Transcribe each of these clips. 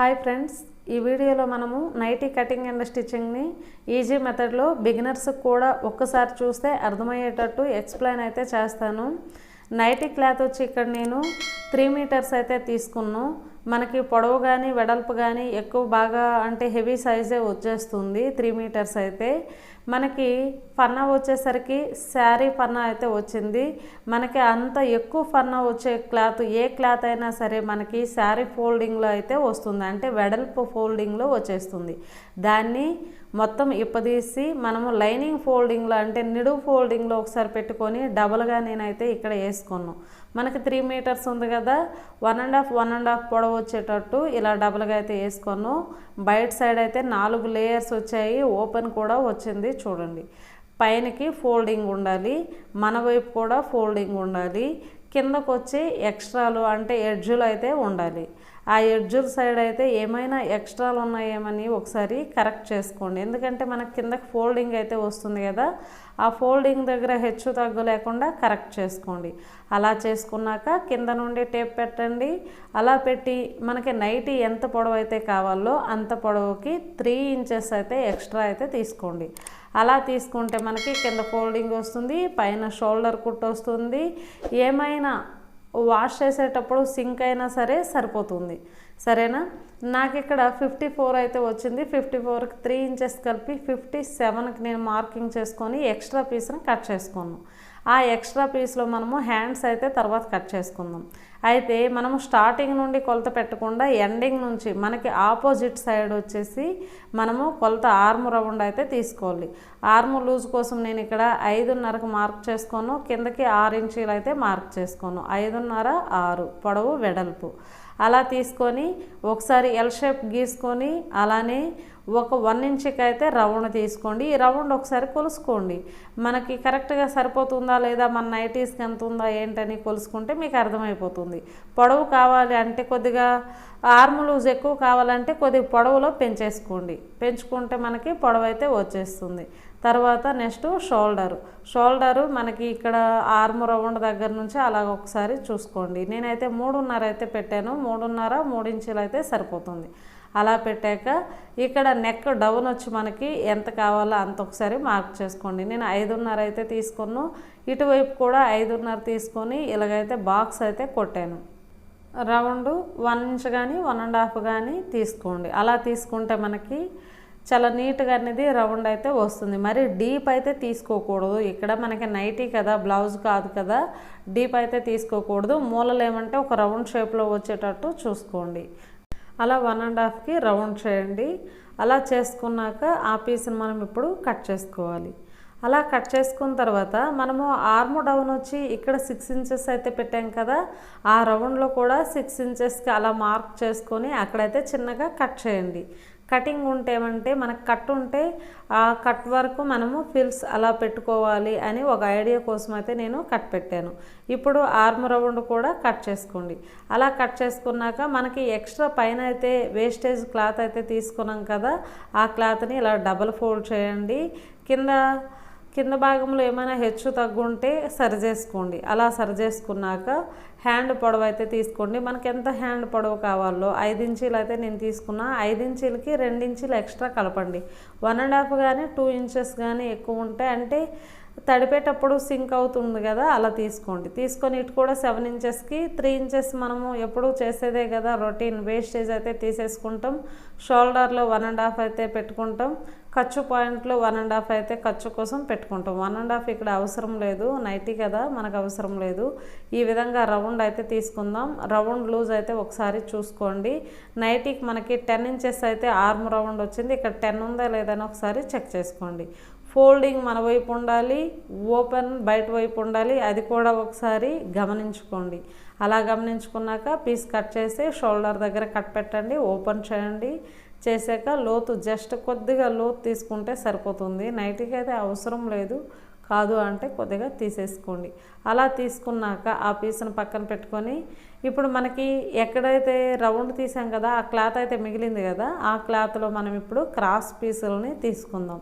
Hi friends, ఈ వీడియోలో మనము నైటీ కటింగ్ అండ్ స్టిచ్చింగ్ని ఈజీ మెథడ్లో బిగినర్స్ కూడా ఒక్కసారి చూస్తే అర్థమయ్యేటట్టు ఎక్స్ప్లెయిన్ అయితే చేస్తాను. నైటీ క్లాత్ వచ్చి ఇక్కడ నేను 3 మీటర్స్ అయితే తీసుకున్నాను. మనకి పొడవు కానీ వెడల్పు కానీ ఎక్కువ బాగా అంటే హెవీ సైజే వచ్చేస్తుంది. 3 మీటర్స్ అయితే మనకి పన్నా వచ్చేసరికి శారీ పన్నా అయితే వచ్చింది. మనకి అంత ఎక్కువ పన్నా వచ్చే క్లాత్ ఏ క్లాత్ అయినా సరే మనకి శారీ ఫోల్డింగ్లో అయితే వస్తుంది, అంటే వెడల్పు ఫోల్డింగ్లో వచ్చేస్తుంది. దాన్ని మొత్తం ఇప్పదీసి మనము లైనింగ్ ఫోల్డింగ్లో అంటే నిడువు ఫోల్డింగ్లో ఒకసారి పెట్టుకొని డబల్గా నేనైతే ఇక్కడ వేసుకున్నాను. మనకి 3 మీటర్స్ ఉంది కదా, 1.5 పొడవు వచ్చేటట్టు ఇలా డబల్గా అయితే వేసుకున్నాను. బయట సైడ్ అయితే 4 లేయర్స్ వచ్చాయి, ఓపెన్ కూడా వచ్చింది. చూడండి, పైనకి ఫోల్డింగ్ ఉండాలి, మన వైపు కూడా ఫోల్డింగ్ ఉండాలి, కిందకు వచ్చి ఎక్స్ట్రాలు అంటే ఎడ్జులు అయితే ఉండాలి. ఆ ఎడ్జుల సైడ్ అయితే ఏమైనా ఎక్స్ట్రాలు ఉన్నాయేమని ఒకసారి కరెక్ట్ చేసుకోండి, ఎందుకంటే మనకి కిందకి ఫోల్డింగ్ అయితే వస్తుంది కదా, ఆ ఫోల్డింగ్ దగ్గర హెచ్చు తగ్గు లేకుండా కరెక్ట్ చేసుకోండి. అలా చేసుకున్నాక కింద నుండి టేప్ పెట్టండి. అలా పెట్టి మనకి నైటీ ఎంత పొడవు అయితే కావాలో అంత పొడవుకి 3 ఇంచెస్ అయితే ఎక్స్ట్రా అయితే తీసుకోండి. అలా తీసుకుంటే మనకి కింద ఫోల్డింగ్ వస్తుంది, పైన షోల్డర్ కుట్టు వస్తుంది. ఏమైనా వాష్ చేసేటప్పుడు సింక్ అయినా సరే సరిపోతుంది. సరేనా, నాకు ఇక్కడ 54 అయితే వచ్చింది. 54కి 3 ఇంచెస్ కలిపి 57కి నేను మార్కింగ్ చేసుకొని ఎక్స్ట్రా పీస్ని కట్ చేసుకున్నాను. ఆ ఎక్స్ట్రా పీస్లో మనము హ్యాండ్స్ అయితే తర్వాత కట్ చేసుకుందాం. అయితే మనము స్టార్టింగ్ నుండి కొలత పెట్టకుండా ఎండింగ్ నుంచి మనకి ఆపోజిట్ సైడ్ వచ్చేసి మనము కొలత ఆర్మ్ రౌండ్ అయితే తీసుకోవాలి. ఆర్మ్ లూజ్ కోసం నేను ఇక్కడ 5.5కి మార్క్ చేసుకోను, కిందకి 6 ఇంచీలు అయితే మార్క్ చేసుకోను. 5.5 6 పొడవు వెడల్పు అలా తీసుకొని ఒకసారి ఎల్ షేప్ గీసుకొని అలానే ఒక 1 ఇంచుకి అయితే రౌండ్ తీసుకోండి. ఈ రౌండ్ ఒకసారి కొలుసుకోండి, మనకి కరెక్ట్గా సరిపోతుందా లేదా, మన నైటీస్కి ఎంత ఉందా ఏంటని కొలుసుకుంటే మీకు అర్థమైపోతుంది. పొడవు కావాలి అంటే కొద్దిగా ఆర్మ్ లూజ్ ఎక్కువ కావాలంటే కొద్దిగా పొడవులో పెంచేసుకోండి, పెంచుకుంటే మనకి పొడవు అయితే వచ్చేస్తుంది. తర్వాత నెక్స్ట్ షోల్డరు మనకి ఇక్కడ ఆర్మ్ రౌండ్ దగ్గర నుంచి అలా ఒకసారి చూసుకోండి. నేనైతే 3.5 అయితే పెట్టాను, 3.5 ఇంచులు అయితే సరిపోతుంది. అలా పెట్టాక ఇక్కడ నెక్ డౌన్ వచ్చి మనకి ఎంత కావాలో అంత ఒకసారి మార్క్ చేసుకోండి. నేను 5.5 అయితే తీసుకున్నాను, ఇటువైపు కూడా 5.5 తీసుకొని ఇలాగైతే బాక్స్ అయితే కొట్టాను. రౌండ్ 1 ఇంచ్ కానీ 1.5 కానీ తీసుకోండి. అలా తీసుకుంటే మనకి చాలా నీట్గా అనేది రౌండ్ అయితే వస్తుంది. మరి డీప్ అయితే తీసుకోకూడదు, ఇక్కడ మనకి నైటీ కదా, బ్లౌజ్ కాదు కదా, డీప్ అయితే తీసుకోకూడదు. మూలలు ఏమంటే ఒక రౌండ్ షేప్లో వచ్చేటట్టు చూసుకోండి. అలా 1.5కి రౌండ్ చేయండి. అలా చేసుకున్నాక ఆ పీస్ని మనం ఇప్పుడు కట్ చేసుకోవాలి. అలా కట్ చేసుకున్న తర్వాత మనము ఆర్మ్ డౌన్ వచ్చి ఇక్కడ 6 ఇంచెస్ అయితే పెట్టాం కదా, ఆ రౌండ్లో కూడా 6 ఇంచెస్కి అలా మార్క్ చేసుకొని అక్కడైతే చిన్నగా కట్ చేయండి. కటింగ్ ఉంటే ఏమంటే మనకు కట్ ఉంటే ఆ కట్ వరకు మనము ఫిల్స్ అలా పెట్టుకోవాలి అని ఒక ఐడియా కోసం అయితే నేను కట్ పెట్టాను. ఇప్పుడు ఆర్మ్ రౌండ్ కూడా కట్ చేసుకోండి. అలా కట్ చేసుకున్నాక మనకి ఎక్స్ట్రా పైన అయితే వేస్టేజ్ క్లాత్ అయితే తీసుకున్నాం కదా, ఆ క్లాత్ని ఇలా డబల్ ఫోల్డ్ చేయండి. కింద భాగంలో ఏమైనా హెచ్చు తగ్గుంటే సరి చేసుకోండి. అలా సరి చేసుకున్నాక హ్యాండ్ పొడవు అయితే తీసుకోండి. మనకి ఎంత హ్యాండ్ పొడవు కావాలో 5 ఇంచీలు అయితే నేను తీసుకున్నా. 5 ఇంచీలకి 2 ఇంచీలు ఎక్స్ట్రా కలపండి. 1.5 కానీ 2 ఇంచెస్ కానీ ఎక్కువ ఉంటే అంటే తడిపేటప్పుడు సింక్ అవుతుంది కదా, అలా తీసుకోండి. తీసుకొని ఇటు కూడా 7 ఇంచెస్కి 3 ఇంచెస్ మనము ఎప్పుడు చేసేదే కదా రొటీన్, వేస్టేజ్ అయితే తీసేసుకుంటాం. షోల్డర్లో 1.5 అయితే పెట్టుకుంటాం, ఖర్చు పాయింట్లో 1.5 అయితే ఖర్చు కోసం పెట్టుకుంటాం. 1.5 ఇక్కడ అవసరం లేదు, నైటీ కదా మనకు అవసరం లేదు. ఈ విధంగా రౌండ్ అయితే తీసుకుందాం. రౌండ్ లూజ్ అయితే ఒకసారి చూసుకోండి. నైటీకి మనకి 10 ఇంచెస్ అయితే ఆర్మ్ రౌండ్ వచ్చింది, ఇక్కడ 10 ఉందా లేదని ఒకసారి చెక్ చేసుకోండి. ఫోల్డింగ్ మన వైపు ఉండాలి, ఓపెన్ బయట వైపు ఉండాలి, అది కూడా ఒకసారి గమనించుకోండి. అలా గమనించుకున్నాక పీస్ కట్ చేసి షోల్డర్ దగ్గర కట్ పెట్టండి, ఓపెన్ చేయండి. చేసాక లోతు జస్ట్ కొద్దిగా లోతు తీసుకుంటే సరిపోతుంది, నైటీకి అయితే అవసరం లేదు. కాదు అంటే కొద్దిగా తీసేసుకోండి. అలా తీసుకున్నాక ఆ పీస్ని పక్కన పెట్టుకొని ఇప్పుడు మనకి ఎక్కడైతే రౌండ్ తీసాం కదా, ఆ క్లాత్ అయితే మిగిలింది కదా, ఆ క్లాత్లో మనం ఇప్పుడు క్రాస్ పీసులని తీసుకుందాం.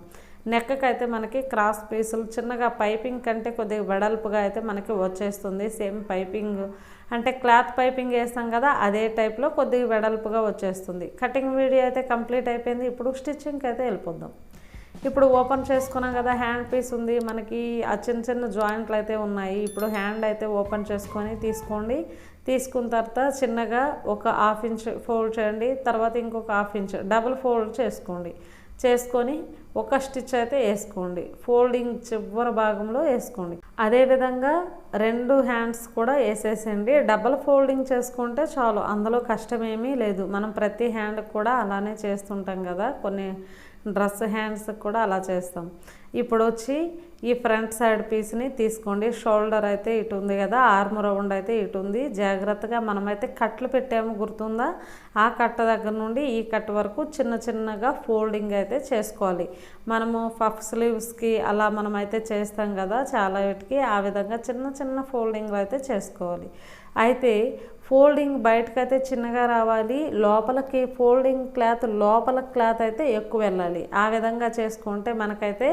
నెక్కకి అయితే మనకి క్రాస్ పీసులు చిన్నగా పైపింగ్ కంటే కొద్దిగా వెడల్పుగా అయితే మనకి వచ్చేస్తుంది. సేమ్ పైపింగ్ అంటే క్లాత్ పైపింగ్ వేస్తాం కదా, అదే టైప్లో కొద్దిగా వెడల్పుగా వచ్చేస్తుంది. కటింగ్ వీడియో అయితే కంప్లీట్ అయిపోయింది. ఇప్పుడు స్టిచ్చింగ్కి అయితే వెళ్ళిపోద్దాం. ఇప్పుడు ఓపెన్ చేసుకున్నాం కదా, హ్యాండ్ పీస్ ఉంది మనకి. ఆ చిన్న చిన్న జాయింట్లు అయితే ఉన్నాయి. ఇప్పుడు హ్యాండ్ అయితే ఓపెన్ చేసుకొని తీసుకోండి. తీసుకున్న తర్వాత చిన్నగా ఒక 1/2 ఇంచ్ ఫోల్డ్ చేయండి. తర్వాత ఇంకొక 1/2 ఇంచ్ డబుల్ ఫోల్డ్ చేసుకోండి. చేసుకొని ఒక స్టిచ్ అయితే వేసుకోండి. ఫోల్డింగ్ చివరి భాగంలో వేసుకోండి. అదేవిధంగా 2 హ్యాండ్స్ కూడా వేసేసండి. డబల్ ఫోల్డింగ్ చేసుకుంటే చాలు, అందులో కష్టమేమీ లేదు. మనం ప్రతి హ్యాండ్ కూడా అలానే చేస్తుంటాం కదా, కొన్ని డ్రెస్ హ్యాండ్స్ కూడా అలా చేస్తాం. ఇప్పుడు వచ్చి ఈ ఫ్రంట్ సైడ్ పీస్ని తీసుకోండి. షోల్డర్ అయితే ఇటు ఉంది కదా, ఆర్మ్ రౌండ్ అయితే ఇటు ఉంది. జాగ్రత్తగా మనమైతే కట్లు పెట్టాము, గుర్తుందా? ఆ కట్ట దగ్గర నుండి ఈ కట్ వరకు చిన్న చిన్నగా ఫోల్డింగ్ అయితే చేసుకోవాలి. మనము పఫ్ స్లీవ్స్కి అలా మనమైతే చేస్తాం కదా చాలా వీటికి, ఆ విధంగా చిన్న చిన్న ఫోల్డింగ్లు అయితే చేసుకోవాలి. అయితే ఫోల్డింగ్ బయటకైతే చిన్నగా రావాలి, లోపలికి ఫోల్డింగ్ క్లాత్ లోపల క్లాత్ అయితే ఎక్కువ వెళ్ళాలి. ఆ విధంగా చేసుకుంటే మనకైతే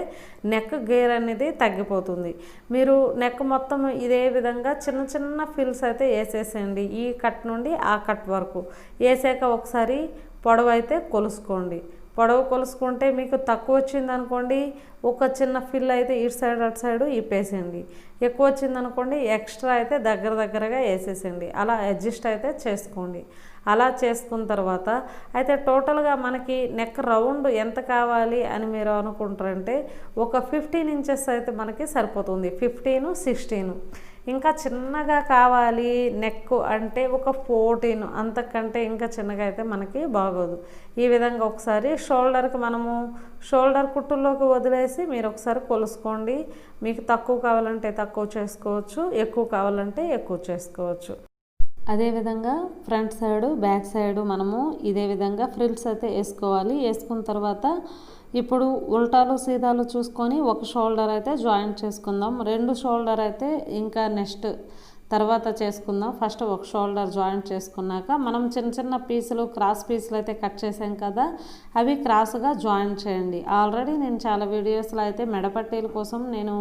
నెక్ గేర్ అనేది తగ్గిపోతుంది. మీరు నెక్ మొత్తం ఇదే విధంగా చిన్న చిన్న ఫిల్స్ అయితే వేసేసేయండి. ఈ కట్ నుండి ఆ కట్ వరకు వేసాక ఒకసారి పొడవు అయితే కొలుసుకోండి. పొడవు కొలుసుకుంటే మీకు తక్కువ వచ్చింది అనుకోండి, ఒక చిన్న ఫిల్ అయితే ఇటు సైడ్ అటు సైడు ఇప్పేసేయండి. ఎక్కువ వచ్చింది అనుకోండి, ఎక్స్ట్రా అయితే దగ్గరగా వేసేసేయండి. అలా అడ్జస్ట్ అయితే చేసుకోండి. అలా చేసుకున్న తర్వాత అయితే టోటల్గా మనకి నెక్ రౌండ్ ఎంత కావాలి అని మీరు అనుకుంటారంటే ఒక 15 ఇంచెస్ అయితే మనకి సరిపోతుంది. 15, 16. ఇంకా చిన్నగా కావాలి నెక్ అంటే ఒక 14, అంతకంటే ఇంకా చిన్నగా అయితే మనకి బాగోదు. ఈ విధంగా ఒకసారి షోల్డర్కి మనము షోల్డర్ కుట్టుల్లోకి వదిలేసి మీరు ఒకసారి కొలుసుకోండి. మీకు తక్కువ కావాలంటే తక్కువ చేసుకోవచ్చు, ఎక్కువ కావాలంటే ఎక్కువ చేసుకోవచ్చు. అదేవిధంగా ఫ్రంట్ సైడు బ్యాక్ సైడు మనము ఇదే విధంగా ఫ్రిల్స్ అయితే వేసుకోవాలి. వేసుకున్న తర్వాత ఇప్పుడు ఉల్టాలు సీదాలు చూసుకొని ఒక షోల్డర్ అయితే జాయింట్ చేసుకుందాం. 2 షోల్డర్ అయితే ఇంకా నెక్స్ట్ తర్వాత చేసుకుందాం. ఫస్ట్ ఒక షోల్డర్ జాయింట్ చేసుకున్నాక మనం చిన్న చిన్న పీసులు క్రాస్ పీసులు అయితే కట్ చేసాం కదా, అవి క్రాస్గా జాయింట్ చేయండి. ఆల్రెడీ నేను చాలా వీడియోస్లో అయితే మెడపట్టీల కోసం నేను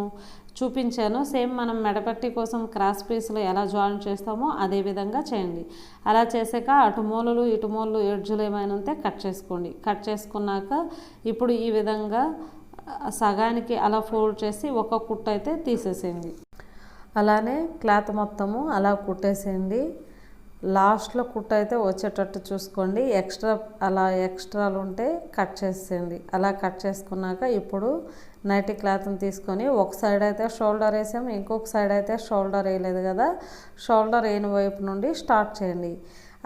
చూపించాను. సేమ్ మనం మెడపట్టీ కోసం క్రాస్ పీసులు ఎలా జాయింట్ చేస్తామో అదే విధంగా చేయండి. అలా చేసాక అటు మూలలు ఇటు మూలలు ఎడ్జులు ఏమైనా ఉంటే కట్ చేసుకోండి. కట్ చేసుకున్నాక ఇప్పుడు ఈ విధంగా సగానికి అలా ఫోల్డ్ చేసి ఒక కుట్టు అయితే తీసేసేయండి. అలానే క్లాత్ మొత్తము అలా కుట్టేసేయండి. లాస్ట్లో కుట్టు అయితే వచ్చేటట్టు చూసుకోండి. ఎక్స్ట్రాలు ఉంటే కట్ చేసేయండి. అలా కట్ చేసుకున్నాక ఇప్పుడు నైటీ క్లాత్ని తీసుకొని ఒక సైడ్ అయితే షోల్డర్ వేసాము, ఇంకొక సైడ్ అయితే షోల్డర్ వేయలేదు కదా, షోల్డర్ వేయని వైపు నుండి స్టార్ట్ చేయండి.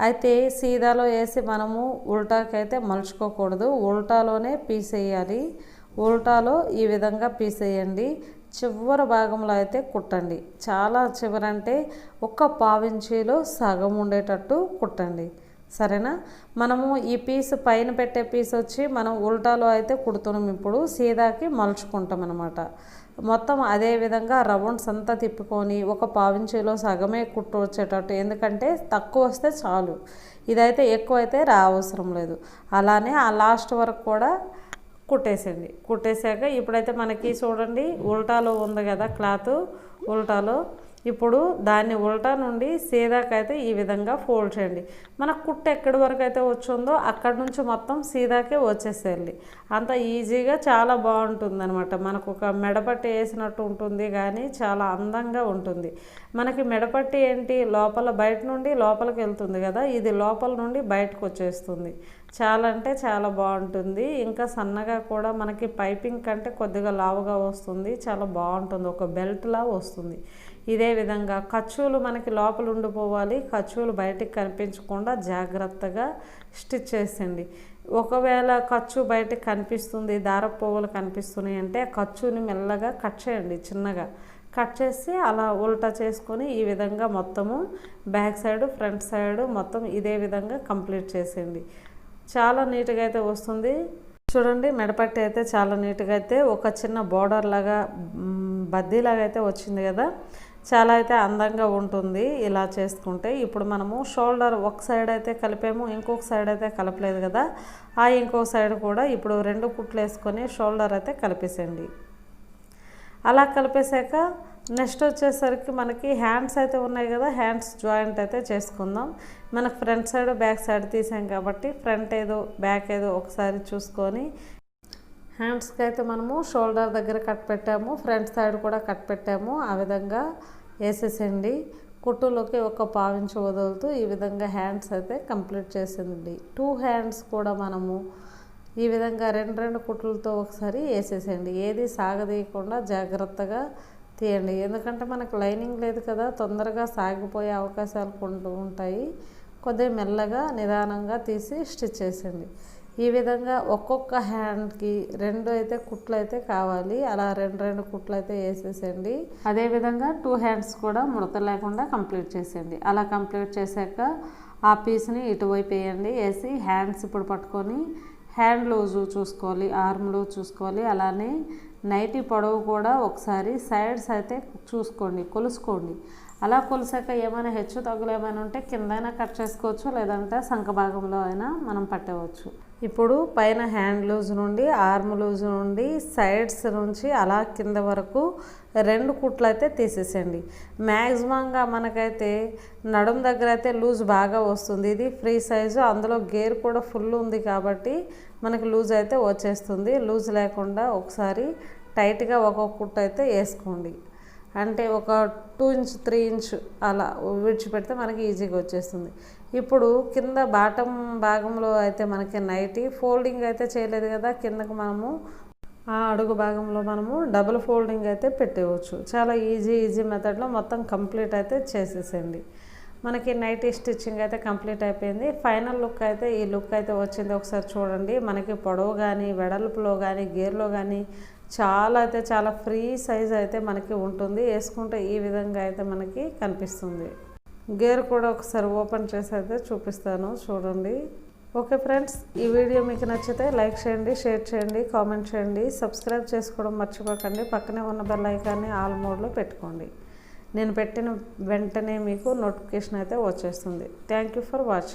అయితే సీదాలో వేసి మనము ఉల్టాకి అయితే మలుచుకోకూడదు, ఉల్టాలోనే పీస్ వేయాలి. ఉల్టాలో ఈ విధంగా పీస్ వేయండి. చివరి భాగంలో అయితే కుట్టండి. చాలా చివరంటే ఒక 1/4 ఇంచీలో సగం ఉండేటట్టు కుట్టండి, సరేనా? మనము ఈ పీస్ పైన పెట్టే పీస్ వచ్చి మనం ఉల్టాలో అయితే కుడుతున్నాం. ఇప్పుడు సీదాకి మలుచుకుంటాం అన్నమాట. మొత్తం అదే విధంగా రౌండ్స్ అంతా తిప్పుకొని ఒక 1/4 ఇంచీలో సగమే కుట్టు వచ్చేటట్టు, ఎందుకంటే తక్కువ వస్తే చాలు, ఇదైతే ఎక్కువ అయితే అవసరం లేదు. అలానే ఆ లాస్ట్ వరకు కూడా కుట్టేసేయండి. కుట్టేసాక ఇప్పుడైతే మనకి చూడండి ఉల్టాలో ఉంది కదా క్లాత్, ఉల్టాలో ఇప్పుడు దాన్ని ఉల్టా నుండి సీదాకైతే ఈ విధంగా ఫోల్డ్ చేయండి. మన కుట్టు ఎక్కడి వరకు అయితే వచ్చిందో అక్కడి నుంచి మొత్తం సీదాకే వచ్చేసేయాలి. అంత ఈజీగా చాలా బాగుంటుంది అనమాట. మనకు ఒక మెడపట్టి వేసినట్టు ఉంటుంది, కానీ చాలా అందంగా ఉంటుంది. మనకి మెడపట్టి ఏంటి లోపల బయట నుండి లోపలికి వెళ్తుంది కదా, ఇది లోపల నుండి బయటకు వచ్చేస్తుంది. చాలా అంటే చాలా బాగుంటుంది. ఇంకా సన్నగా కూడా మనకి పైపింగ్ కంటే కొద్దిగా లావుగా వస్తుంది, చాలా బాగుంటుంది, ఒక బెల్ట్లా వస్తుంది. ఇదే విధంగా ఖర్చులు మనకి లోపల ఉండిపోవాలి, ఖర్చులు బయటికి కనిపించకుండా జాగ్రత్తగా స్టిచ్ చేసేయండి. ఒకవేళ ఖర్చు బయటకు కనిపిస్తుంది, దారపు పువ్వులు కనిపిస్తున్నాయి అంటే ఆ ఖర్చుని మెల్లగా కట్ చేయండి. చిన్నగా కట్ చేసి అలా ఉల్టా చేసుకొని ఈ విధంగా మొత్తము బ్యాక్ సైడ్ ఫ్రంట్ సైడ్ మొత్తం ఇదే విధంగా కంప్లీట్ చేసేయండి. చాలా నీట్గా అయితే వస్తుంది. చూడండి మెడపట్టి అయితే చాలా నీట్గా అయితే ఒక చిన్న బోర్డర్ లాగా బద్దీలాగా అయితే వచ్చింది కదా. చాలా అయితే అందంగా ఉంటుంది ఇలా చేసుకుంటే. ఇప్పుడు మనము షోల్డర్ ఒక సైడ్ అయితే కలిపాము, ఇంకొక సైడ్ అయితే కలపలేదు కదా, ఆ ఇంకొక సైడ్ కూడా ఇప్పుడు 2 కుట్లు వేసుకొని షోల్డర్ అయితే కలిపేసేయండి. అలా కలిపేసాక నెక్స్ట్ వచ్చేసరికి మనకి హ్యాండ్స్ అయితే ఉన్నాయి కదా, హ్యాండ్స్ జాయింట్ అయితే చేసుకుందాం. మనకు ఫ్రంట్ సైడ్ బ్యాక్ సైడ్ తీసాం కాబట్టి ఫ్రంట్ ఏదో బ్యాక్ ఏదో ఒకసారి చూసుకొని హ్యాండ్స్కి అయితే మనము షోల్డర్ దగ్గర కట్ పెట్టాము, ఫ్రంట్ సైడ్ కూడా కట్ పెట్టాము. ఆ విధంగా వేసేసండి. కుట్టులోకి ఒక పావించి వదులుతూ ఈ విధంగా హ్యాండ్స్ అయితే కంప్లీట్ చేసింది. 2 హ్యాండ్స్ కూడా మనము ఈ విధంగా 2 కుట్లతో ఒకసారి వేసేసేయండి. ఏది సాగదీయకుండా జాగ్రత్తగా తీయండి. ఎందుకంటే మనకు లైనింగ్ లేదు కదా, తొందరగా సాగిపోయే అవకాశాలు ఉంటాయి. కొద్దిగా మెల్లగా నిదానంగా తీసి స్టిచ్ చేసేయండి. ఈ విధంగా ఒక్కొక్క హ్యాండ్కి 2 అయితే కుట్లు అయితే కావాలి. అలా 2 కుట్లు అయితే వేసేసేయండి. అదేవిధంగా 2 హ్యాండ్స్ కూడా ముడత లేకుండా కంప్లీట్ చేసేయండి. అలా కంప్లీట్ చేశాక ఆ పీస్ని ఇటువైపు వేయండి. వేసి హ్యాండ్స్ ఇప్పుడు పట్టుకొని హ్యాండ్ లూజు చూసుకోవాలి, ఆర్మ్ లూజ్ చూసుకోవాలి. అలానే నైటీ పొడవు కూడా ఒకసారి సైడ్స్ అయితే చూసుకోండి, కొలుసుకోండి. అలా కొలిసాక ఏమైనా హెచ్చు తగ్గులు ఏమైనా ఉంటే కిందైనా కట్ చేసుకోవచ్చు, లేదంటే సంఖ భాగంలో అయినా మనం పట్టవచ్చు. ఇప్పుడు పైన హ్యాండ్ లూజ్ నుండి ఆర్మ్ లూజ్ నుండి సైడ్స్ నుంచి అలా కింద వరకు 2 కుట్లు అయితే తీసేసేయండి. మ్యాక్సిమంగా మనకైతే నడుం దగ్గర అయితే లూజ్ బాగా వస్తుంది. ఇది ఫ్రీ సైజు, అందులో గేర్ కూడా ఫుల్ ఉంది కాబట్టి మనకు లూజ్ అయితే వచ్చేస్తుంది. లూజ్ లేకుండా ఒకసారి టైట్గా ఒక్కొక్క కుట్టు అయితే వేసుకోండి. అంటే ఒక 2 ఇంచ్ 3 ఇంచ్ అలా విడిచిపెడితే మనకి ఈజీగా వచ్చేస్తుంది. ఇప్పుడు కింద బాటమ్ భాగంలో అయితే మనకి నైటీ ఫోల్డింగ్ అయితే చేయలేదు కదా, కిందకు మనము ఆ అడుగు భాగంలో మనము డబుల్ ఫోల్డింగ్ అయితే పెట్టేవచ్చు. చాలా ఈజీ మెథడ్లో మొత్తం కంప్లీట్ అయితే చేసేసేయండి. మనకి నైటీ స్టిచ్చింగ్ అయితే కంప్లీట్ అయిపోయింది. ఫైనల్ లుక్ అయితే ఈ లుక్ అయితే వచ్చింది. ఒకసారి చూడండి. మనకి పొడవు కానీ వెడల్పులో కానీ గేర్లో కానీ చాలా ఫ్రీ సైజ్ అయితే మనకి ఉంటుంది. వేసుకుంటే ఈ విధంగా అయితే మనకి కనిపిస్తుంది. గేర్ కూడా ఒకసారి ఓపెన్ చేసి అయితే చూపిస్తాను, చూడండి. ఓకే ఫ్రెండ్స్, ఈ వీడియో మీకు నచ్చితే లైక్ చేయండి, షేర్ చేయండి, కామెంట్ చేయండి, సబ్స్క్రైబ్ చేసుకోవడం మర్చిపోకండి. పక్కనే ఉన్న బెల్ ఐకాన్ని ఆల్ మోడ్లో పెట్టుకోండి. నేను పెట్టిన వెంటనే మీకు నోటిఫికేషన్ అయితే వచ్చేస్తుంది. Thank you for watching.